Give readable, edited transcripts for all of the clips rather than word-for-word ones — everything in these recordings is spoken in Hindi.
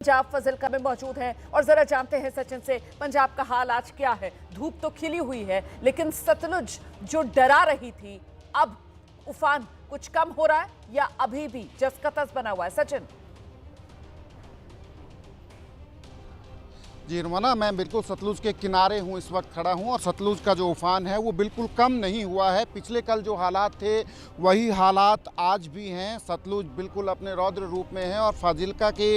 पंजाब फजिल्का में मौजूद हैं और जरा जानते हैं सचिन से पंजाब का हाल आज क्या है। धूप तो खिली हुई है लेकिन सतलुज जो डरा रही थी, अब उफान कुछ कम हो रहा है या अभी भी जस का तस बना हुआ है? सचिन। जी रुमाना, मैं बिल्कुल सतलुज के किनारे हूँ, इस वक्त खड़ा हूँ और सतलुज का जो उफान है वो बिल्कुल कम नहीं हुआ है। पिछले कल जो हालात थे वही हालात आज भी हैं। सतलुज बिल्कुल अपने रौद्र रूप में है और फाजिल्का के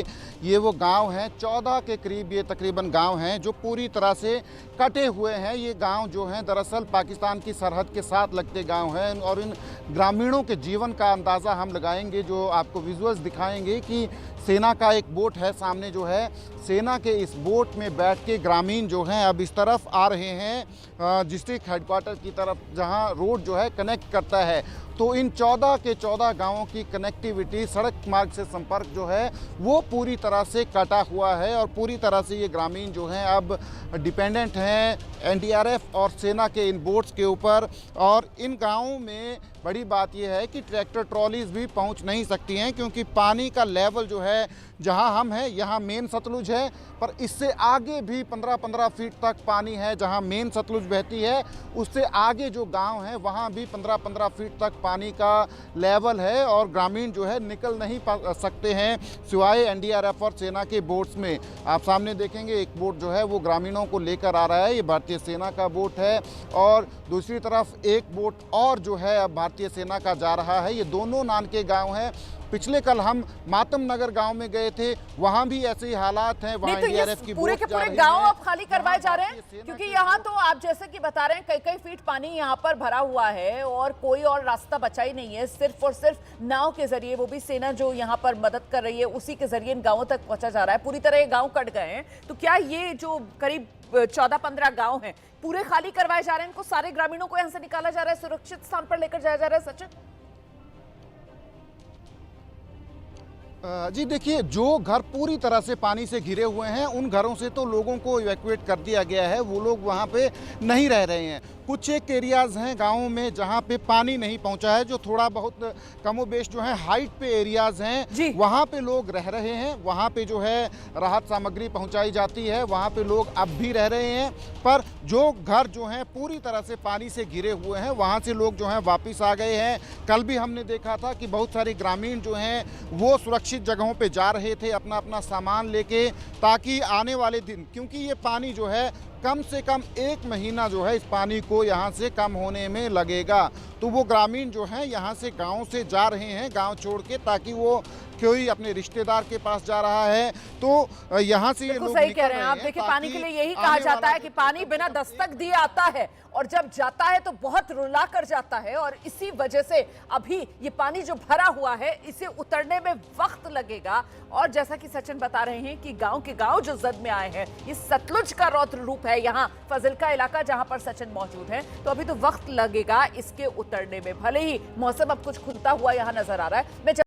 ये वो गांव हैं, 14 के करीब ये तकरीबन गांव हैं जो पूरी तरह से कटे हुए हैं। ये गांव जो हैं दरअसल पाकिस्तान की सरहद के साथ लगते गाँव हैं और इन ग्रामीणों के जीवन का अंदाज़ा हम लगाएंगे, जो आपको विजुअल्स दिखाएंगे कि सेना का एक बोट है सामने, जो है सेना के इस बोट में बैठ के ग्रामीण जो हैं अब इस तरफ आ रहे हैं डिस्ट्रिक्ट हेडक्वार्टर की तरफ, जहां रोड जो है कनेक्ट करता है। तो इन 14 के 14 गांवों की कनेक्टिविटी, सड़क मार्ग से संपर्क जो है वो पूरी तरह से कटा हुआ है और पूरी तरह से ये ग्रामीण जो हैं अब डिपेंडेंट हैं एनडीआरएफ और सेना के इन बोट्स के ऊपर। और इन गांवों में बड़ी बात यह है कि ट्रैक्टर ट्रॉलीज भी पहुंच नहीं सकती हैं क्योंकि पानी का लेवल जो है, जहां हम हैं यहाँ मेन सतलुज है, पर इससे आगे भी 15-15 फीट तक पानी है। जहां मेन सतलुज बहती है उससे आगे जो गांव है वहां भी 15-15 फीट तक पानी का लेवल है और ग्रामीण जो है निकल नहीं सकते हैं सिवाय एनडीआरएफ और सेना के बोट्स में। आप सामने देखेंगे एक बोट जो है वो ग्रामीणों को लेकर आ रहा है, ये भारतीय सेना का बोट है और दूसरी तरफ एक बोट और जो है अब भारतीय सेना का जा रहा है। ये दोनों नान के गाँव हैं। पिछले कल हम मातम नगर गांव में गए थे, वहां भी ऐसे ही हालात हैं। वहां एनडीआरएफ की पूरे के पूरे गांव अब खाली करवाए जा रहे हैं क्योंकि यहाँ तो आप जैसे कि बता रहे हैं कई फीट पानी यहाँ पर भरा हुआ है और कोई और रास्ता बचा ही नहीं है। सिर्फ और सिर्फ नाव के जरिए, वो भी सेना जो यहाँ पर मदद कर रही है उसी के जरिए इन गाँवों तक पहुंचा जा रहा है। पूरी तरह ये गाँव कट गए हैं। तो क्या ये जो करीब 14-15 गाँव हैं पूरे खाली करवाए जा रहे हैं? इनको सारे ग्रामीणों को यहाँ से निकाला जा रहा है, सुरक्षित स्थान पर लेकर जाया जा रहा है? सचिन जी देखिए, जो घर पूरी तरह से पानी से घिरे हुए हैं उन घरों से तो लोगों को इवैक्यूएट कर दिया गया है, वो लोग वहाँ पे नहीं रह रहे हैं। कुछ एक एरियाज़ हैं गाँवों में जहाँ पे पानी नहीं पहुँचा है, जो थोड़ा बहुत कमोबेश जो है हाइट पे एरियाज़ हैं, वहाँ पे लोग रह रहे हैं। वहाँ पे जो है राहत सामग्री पहुँचाई जाती है, वहाँ पे लोग अब भी रह रहे हैं। पर जो घर जो हैं पूरी तरह से पानी से घिरे हुए हैं वहाँ से लोग जो हैं वापस आ गए हैं। कल भी हमने देखा था कि बहुत सारे ग्रामीण जो हैं वो सुरक्षित जगहों पे जा रहे थे अपना अपना सामान लेके, ताकि आने वाले दिन, क्योंकि ये पानी जो है कम से कम 1 महीना जो है इस पानी को यहाँ से कम होने में लगेगा, तो वो ग्रामीण जो हैं यहाँ से गांव से जा रहे हैं, गांव छोड़ के, ताकि वो कोई अपने रिश्तेदार के पास जा रहा है तो यहाँ से ये लोग सही कह रहे हैं आप। देखिए, पानी के लिए यही कहा जाता है कि पानी बिना दस्तक दिए आता है और जब जाता है तो बहुत रुला कर जाता है और इसी वजह से अभी ये पानी जो भरा हुआ है इसे उतरने में वक्त लगेगा। और जैसा कि सचिन बता रहे हैं कि गांव के गांव जो जद में आए हैं, ये सतलुज का रौद्र रूप है यहाँ फजिल्का इलाका जहां पर सचिन मौजूद है, तो अभी तो वक्त लगेगा इसके उतरने में। भले ही मौसम अब कुछ खुलता हुआ यहाँ नजर आ रहा है। मैं